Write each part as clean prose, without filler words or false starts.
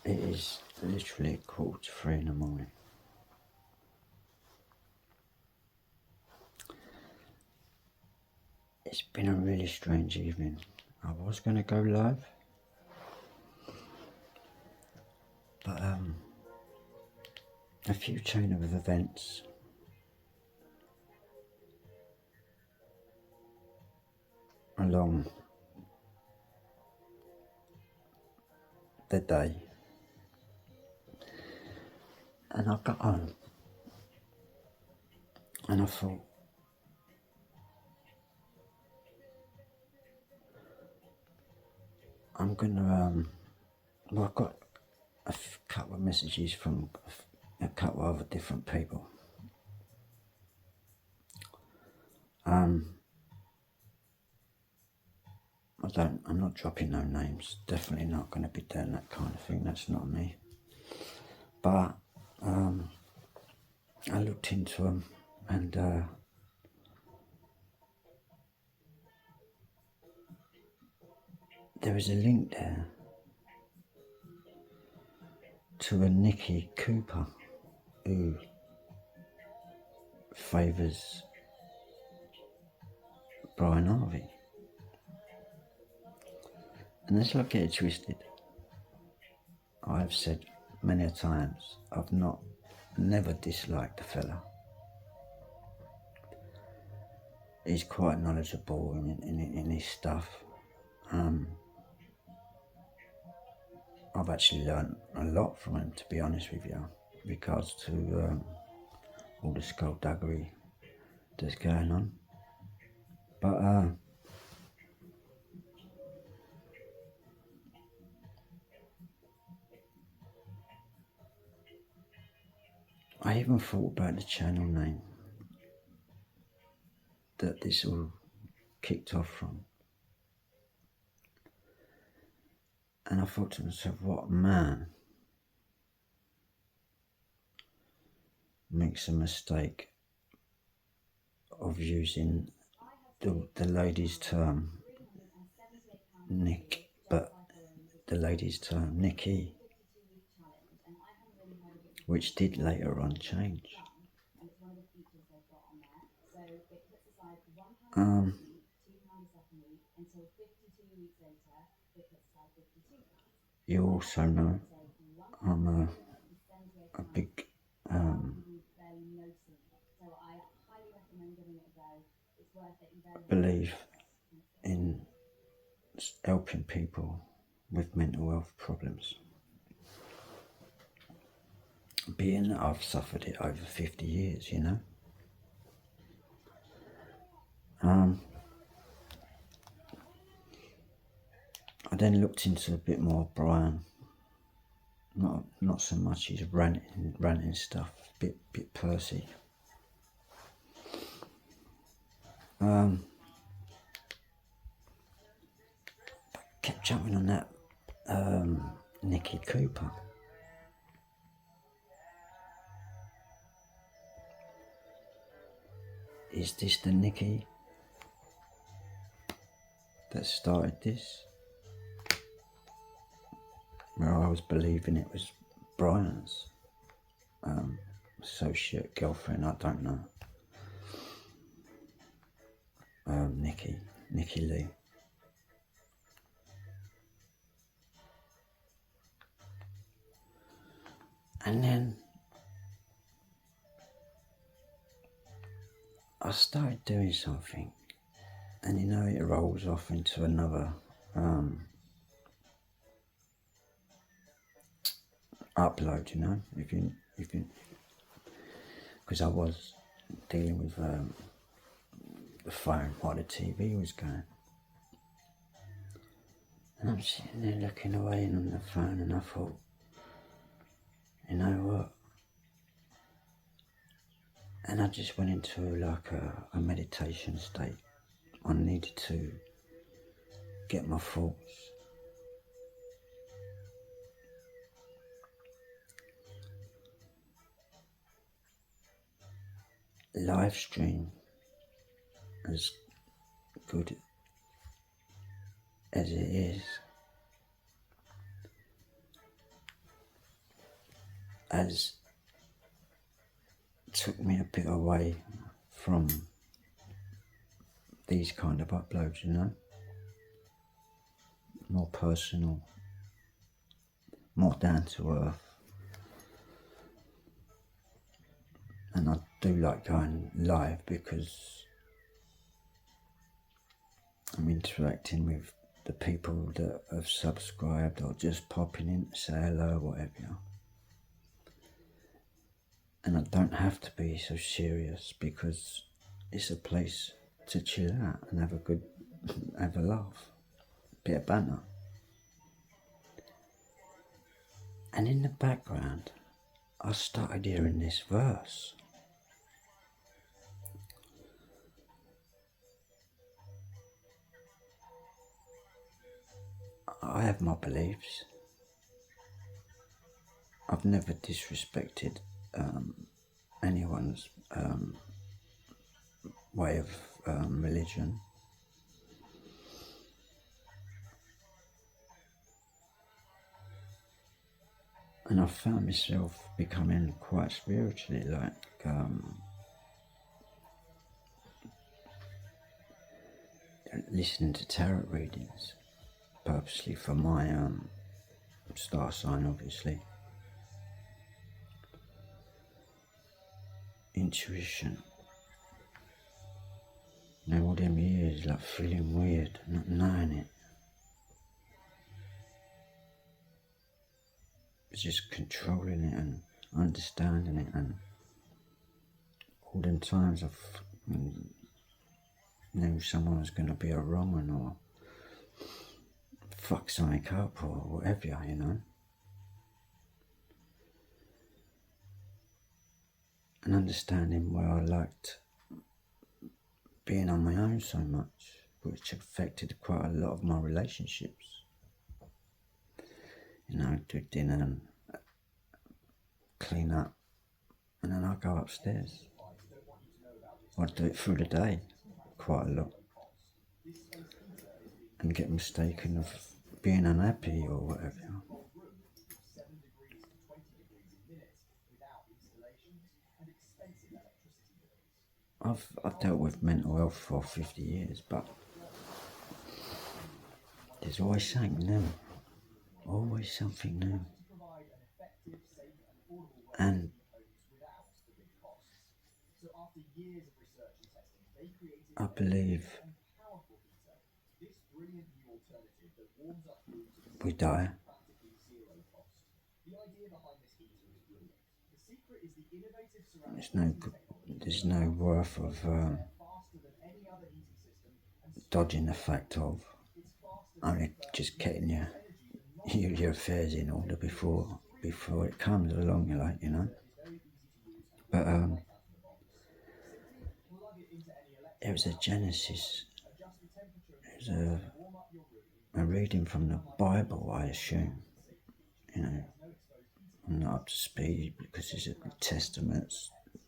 It is literally 2:45 in the morning. It's been a really strange evening. I was going to go live, but a few chain of events along the day, and I got home and I thought, I'm gonna well, I got a couple of messages from a couple of other different people. I'm not dropping no names. Definitely not going to be doing that kind of thing. That's not me. But I looked into them, and there was a link there to a Nicky Cooper who favours Brian Harvey. And let's not get it twisted. I've said many a times I've never disliked the fella. He's quite knowledgeable in his stuff. I've actually learned a lot from him, to be honest with you, in regards to all the skullduggery that's going on. But I even thought about the channel name that this all kicked off from. And I thought to myself, what man makes a mistake of using the lady's term Nick, but the lady's term Nicky, which did later on change. You also know I'm a big believe in helping people with mental health problems. Being that I've suffered it over 50 years, you know. I then looked into a bit more Brian. Not so much his ranting stuff, bit Percy. Kept jumping on that Nicky Cooper. Is this the Nicky that started this? Where I was believing it was Brian's associate girlfriend, I don't know. Nicky Lee. And then I started doing something, and you know, it rolls off into another upload, you know, if you because I was dealing with the phone while the TV was going, and I'm sitting there looking away on the phone, and I thought, you know what? And I just went into like a meditation state. I needed to get my thoughts. Live stream, as good as it is, has took me a bit away from these kind of uploads, you know, more personal, more down to earth. And I do like going live because I'm interacting with the people that have subscribed or just popping in to say hello, whatever. And I don't have to be so serious because it's a place to chill out and have a laugh, bit of banter. And in the background, I started hearing this verse. I have my beliefs. I've never disrespected anyone's way of religion. And I found myself becoming quite spiritually, like listening to tarot readings, purposely for my star sign, obviously. Intuition. You know, all them years, like feeling weird, not knowing it. Just controlling it and understanding it, and all them times I've knew someone was going to be a wrong one or fuck something up or whatever, you know. And understanding where I liked being on my own so much, which affected quite a lot of my relationships. You know, do dinner and clean up, and then I go upstairs. I do it through the day quite a lot, and get mistaken of being unhappy or whatever. I've dealt with mental health for 50 years, but there's always something new. Always something new. And I believe we die. There's no worth of dodging the fact of only just getting your affairs in order before it comes along, you know. But it was a Genesis. It was a reading from the Bible, I assume. You know, I'm not up to speed because it's a Testament,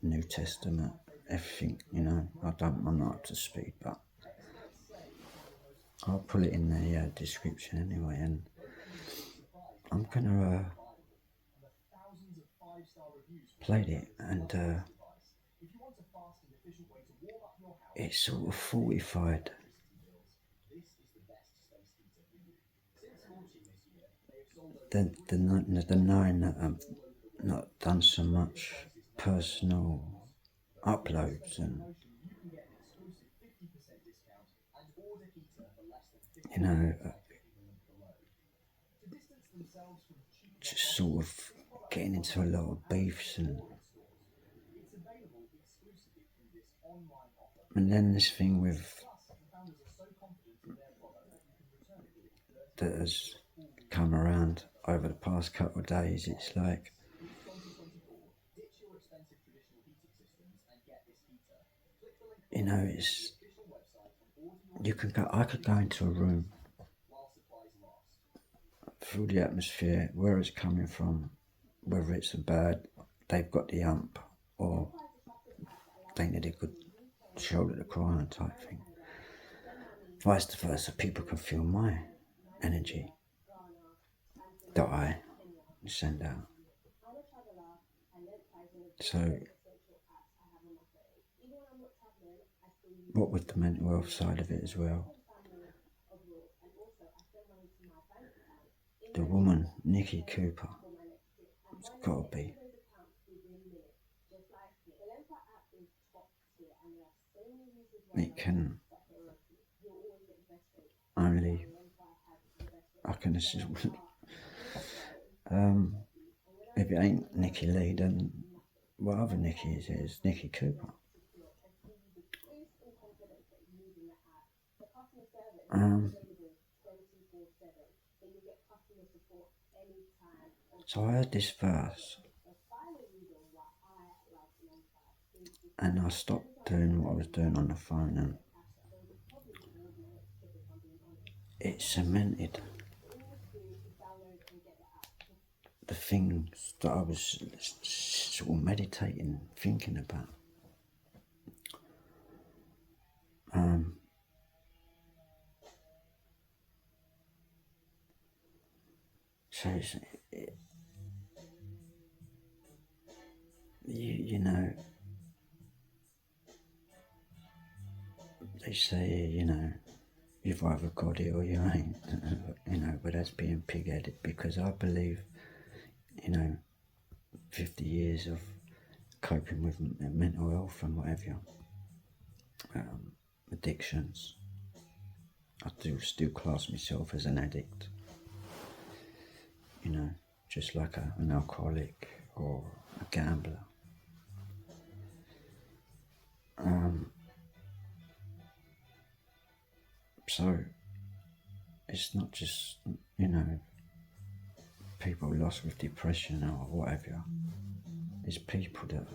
New Testament, everything, you know. I'm not up to speed, but I'll put it in the description anyway. And I'm gonna play it, and it's sort of fortified the knowing that I've not done so much personal uploads, and you know, just sort of getting into a lot of beefs, and then this thing with that has come around over the past couple of days. It's like, you know, I could go into a room, feel the atmosphere, where it's coming from, whether it's they've got the ump, or they need a good shoulder to cry on type thing. Vice versa, people can feel my energy that I send out. So, what with the mental health side of it as well, the woman, Nikki Cooper, it's got to be. It can only, I can assume, if it ain't Nikki Lee, then what other Nikki is it? It's Nikki Cooper. So I heard this verse and I stopped doing what I was doing on the phone, and it cemented the things that I was sort of meditating, thinking about. So you know, they say, you know, you've either got it or you ain't, you know, but that's being pig-headed, because I believe, you know, 50 years of coping with mental health and whatever, addictions. I do still class myself as an addict, you know, just like an alcoholic or a gambler. So it's not just, you know, people lost with depression or whatever. It's people that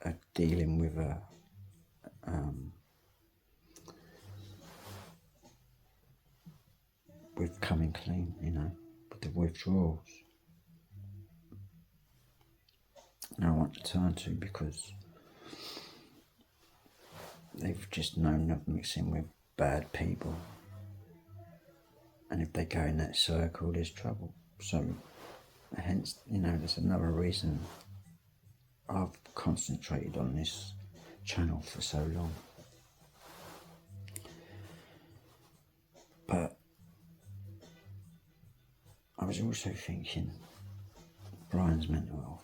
are dealing with with coming clean, you know, with the withdrawals. No one to turn to, because they've just known of mixing with bad people, and if they go in that circle, there's trouble. So hence, you know, there's another reason I've concentrated on this channel for so long. But I was also thinking Brian's mental health,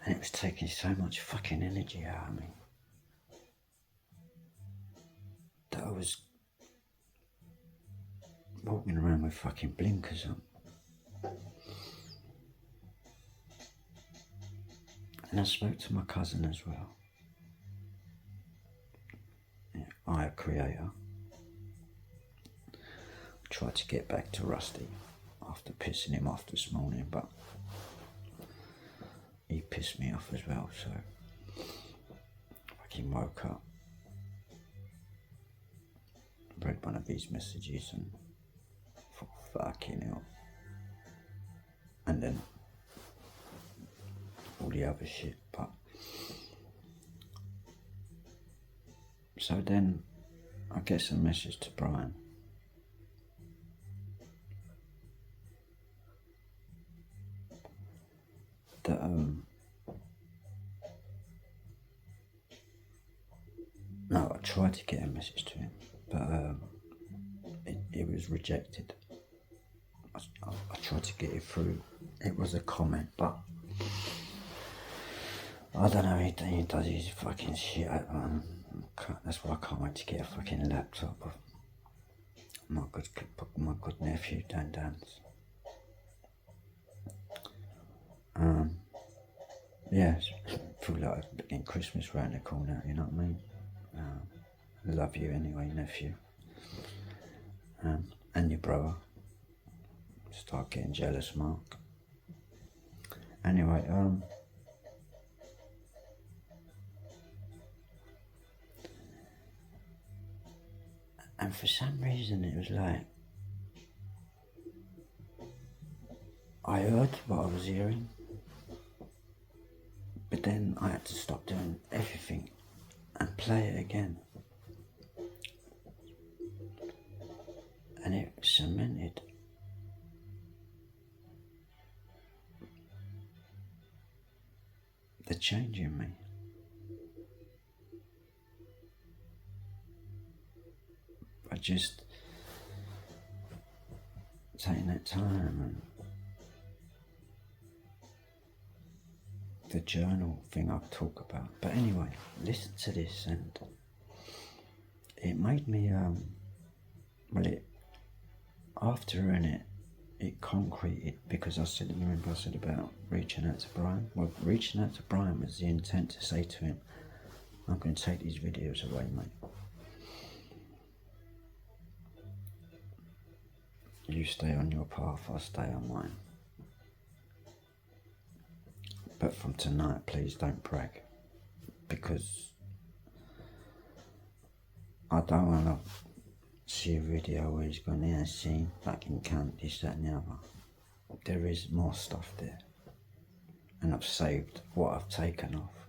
and it was taking so much fucking energy out of me that I was walking around with fucking blinkers on. And I spoke to my cousin as well, Aya Creator. Tried to get back to Rusty after pissing him off this morning, but he pissed me off as well, so I fucking woke up, read one of his messages and thought, fucking hell. And then all the other shit, but so then I get a message to Brian. That no, I tried to get a message to him, but it was rejected. I tried to get it through. It was a comment, but I don't know, he does his fucking shit. That's why I can't wait to get a fucking laptop of my good nephew, Dan Dance. Yeah, feel like getting Christmas round the corner, you know what I mean? Love you anyway, nephew. And your brother. Start getting jealous, Mark. Anyway, and for some reason it was like, I heard what I was hearing, but then I had to stop doing everything and play it again. And it cemented changing me. By just taking that time and the journal thing I talk about. But anyway, listen to this, and it made me, after hearing it, it concreted, because I said about reaching out to Brian. Well, reaching out to Brian was the intent to say to him, I'm going to take these videos away, mate. You stay on your path, I'll stay on mine. But from tonight, please don't brag, because I don't want to see a video where he's gone, yeah, seen, back in camp, this, that and the other. There is more stuff there. And I've saved what I've taken off.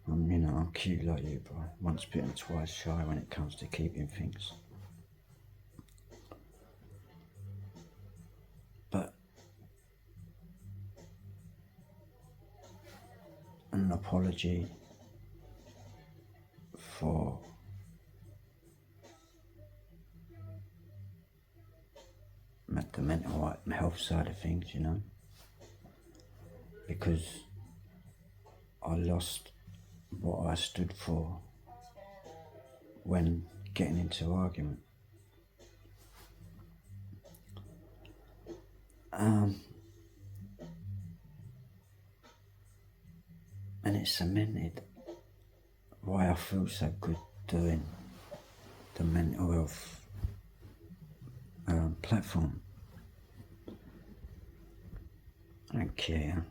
I'm cute like you, bro. Once bitten, twice shy when it comes to keeping things. But an apology for the mental health side of things, because I lost what I stood for when getting into argument. And it cemented why I feel so good doing the mental health platform. I don't care,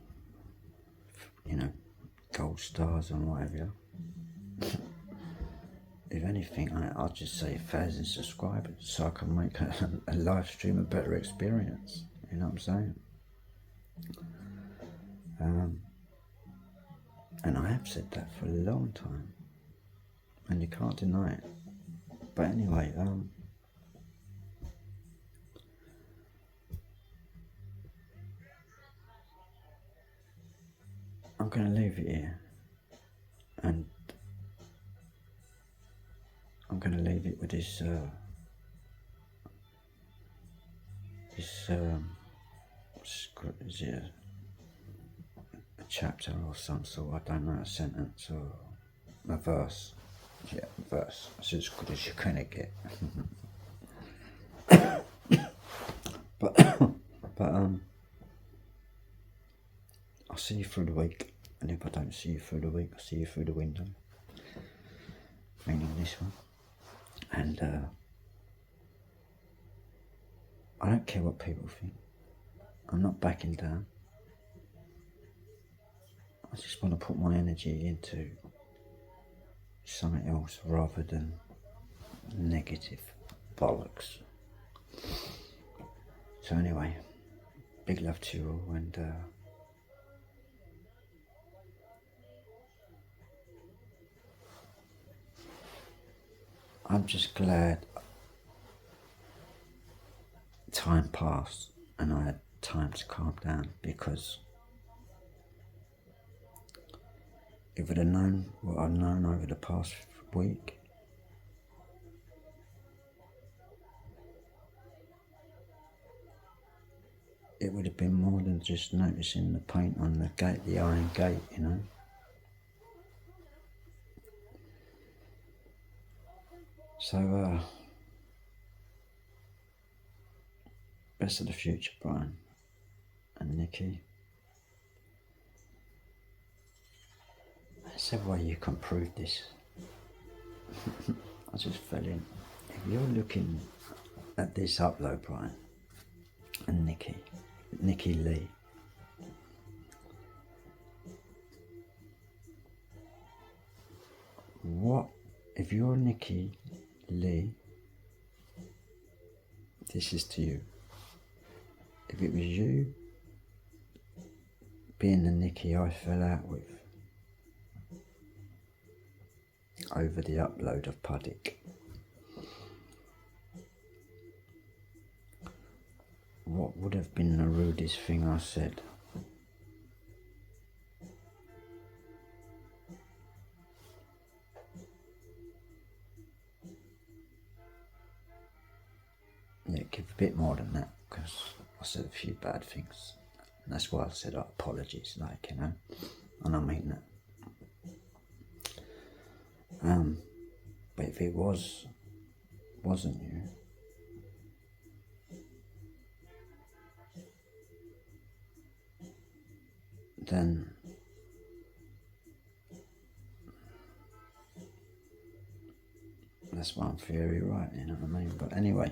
gold stars and whatever. If anything, I'll just say 1,000 subscribers so I can make a live stream a better experience. You know what I'm saying? And I have said that for a long time, and you can't deny it. But anyway, I'm going to leave it here, and I'm going to leave it with this is it a chapter or some sort, I don't know, a sentence or a verse. Yeah, verse. It's as good as you're going to get. but I'll see you through the week, and if I don't see you through the week, I'll see you through the window, meaning this one. And I don't care what people think. I'm not backing down. I just want to put my energy into something else rather than negative bollocks. So anyway, big love to you all, and I'm just glad time passed and I had time to calm down, because if I'd have known what I've known over the past week, it would have been more than just noticing the paint on the gate, the iron gate, So, best of the future, Brian and Nikki. There's a way you can prove this. I just fell in. If you're looking at this upload, Brian and Nikki Lee, what if you're Nikki Lee? This is to you. If it was you being the Nikki I fell out with over the upload of Puddick, what would have been the rudest thing I said? yeah, give a bit more than that, because I said a few bad things. And that's why I said apologies, like, you know, and I mean that. But if it wasn't you, then that's one theory, right, you know what I mean? But anyway,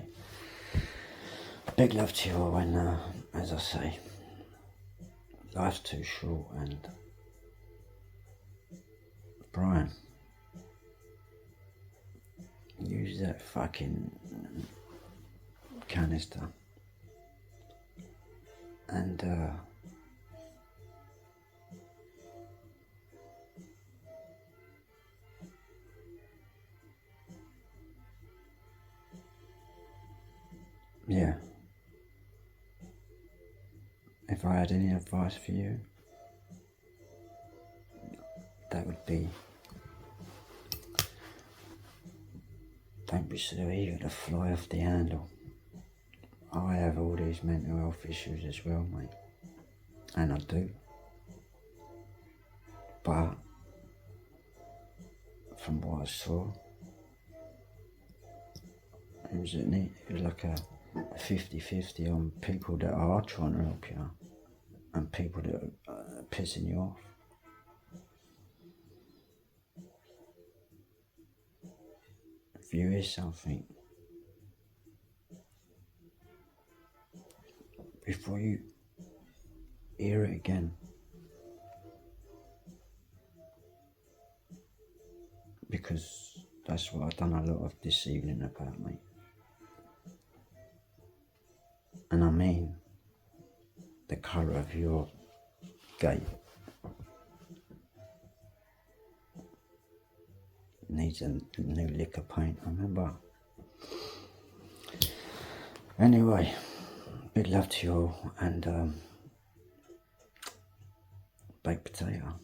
big love to you all, and as I say, life's too short, and Brian, use that fucking canister, and yeah, if I had any advice for you, that would be, don't be so eager to fly off the handle. I have all these mental health issues as well, mate, and I do. But from what I saw, it was like a 50-50 on people that are trying to help you and people that are pissing you off. If you hear something, before you hear it again, because that's what I've done a lot of this evening about, mate. And I mean the colour of your gate needs a new lick of paint, remember? Anyway, big love to you all, and baked potato.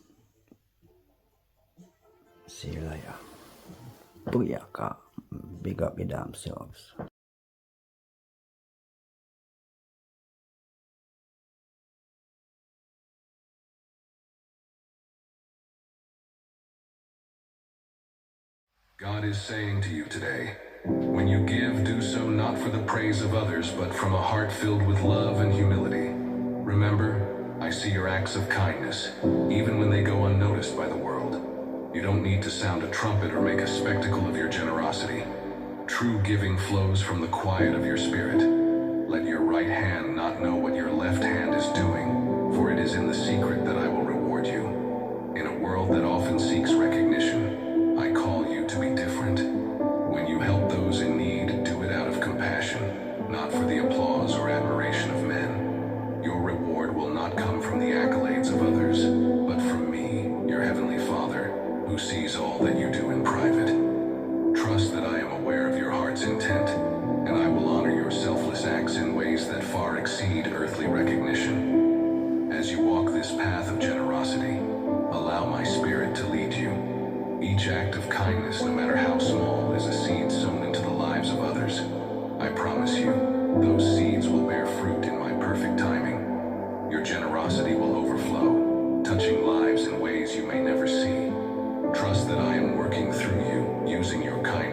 See you later. Booyaka. Big up your damn selves. God is saying to you today, when you give, do so not for the praise of others, but from a heart filled with love and humility. Remember, I see your acts of kindness, even when they go unnoticed by the world. You don't need to sound a trumpet or make a spectacle of your generosity. True giving flows from the quiet of your spirit. Let your right hand not know what your left hand is doing, for it is in the secret that I will reward you. In a world that often seeks recognition, I call you to be different. When you help those in need, do it out of compassion, not for the applause or admiration of men. Your reward will not come from the accolades of others, but from me, your heavenly Father, who sees all that you do in private. Trust that I am aware of your heart's intent, and I will honor your selfless acts in ways that far exceed earthly recognition. As you walk this path of generosity, allow my spirit to lead you. Each act of kindness, no matter how small, is a seed sown into the lives of others. I promise you, those seeds will bear fruit in my perfect timing. Your generosity will overflow, touching lives in ways you may never see. Trust that I am working through you, using your kindness